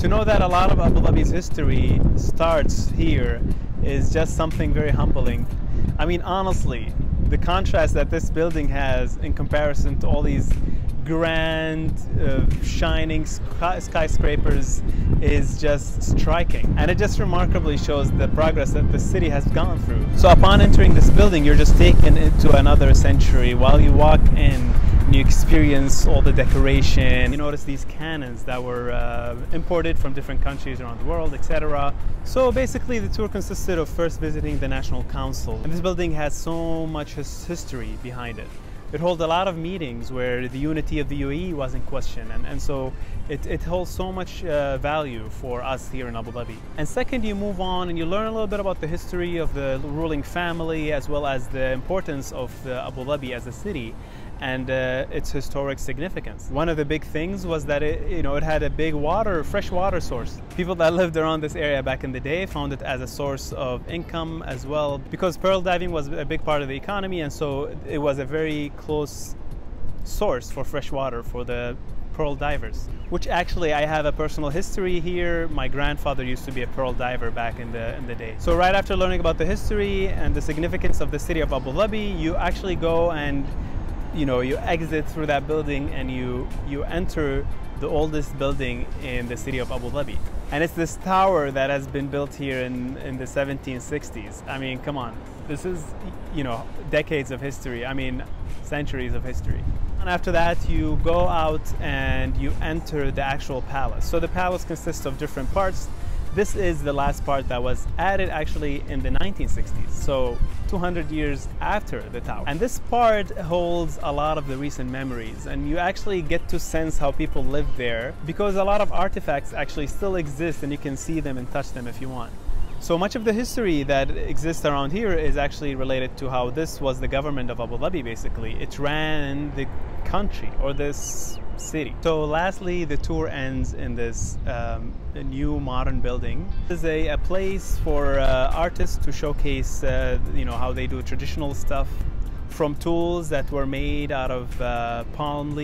To know that a lot of Abu Dhabi's history starts here is just something very humbling. I mean, honestly, the contrast that this building has in comparison to all these grand, shining skyscrapers is just striking. And it just remarkably shows the progress that the city has gone through. So upon entering this building, you're just taken into another century. While you walk in, you experience all the decoration. You notice these cannons that were imported from different countries around the world, etc. So basically the tour consisted of first visiting the National Council. And this building has so much history behind it. It holds a lot of meetings where the unity of the UAE was in question, and so it holds so much value for us here in Abu Dhabi. And second, you move on and you learn a little bit about the history of the ruling family as well as the importance of Abu Dhabi as a city and its historic significance. One of the big things was that it had a big fresh water source. People that lived around this area back in the day found it as a source of income as well, because pearl diving was a big part of the economy, and so it was a very close source for fresh water for the pearl divers, which actually I have a personal history here. My grandfather used to be a pearl diver back in the day. So right after learning about the history and the significance of the city of Abu Dhabi, you actually go and you exit through that building and you enter the oldest building in the city of Abu Dhabi. And it's this tower that has been built here in the 1760s. I mean, come on. This is, decades of history. I mean, centuries of history. And after that, you go out and you enter the actual palace. So the palace consists of different parts. This is the last part that was added actually in the 1960s, so 200 years after the tower. And this part holds a lot of the recent memories, and you actually get to sense how people lived there, because a lot of artifacts actually still exist and you can see them and touch them if you want. So much of the history that exists around here is actually related to how this was the government of Abu Dhabi, basically. It ran the country, or this city. So lastly, the tour ends in this new modern building. This is a place for artists to showcase how they do traditional stuff, from tools that were made out of palm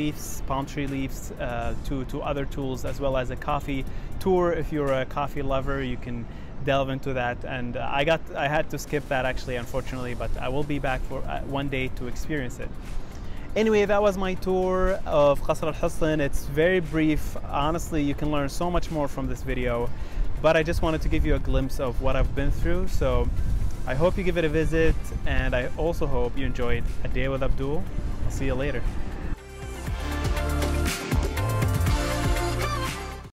tree leaves, to other tools, as well as a coffee tour. If you're a coffee lover, you can delve into that, and I had to skip that actually, unfortunately, but I will be back for one day to experience it. Anyway, that was my tour of Qasr Alhosn. It's very brief. Honestly, you can learn so much more from this video, but I just wanted to give you a glimpse of what I've been through. So I hope you give it a visit, and I also hope you enjoyed A Day with Abdul. I'll see you later.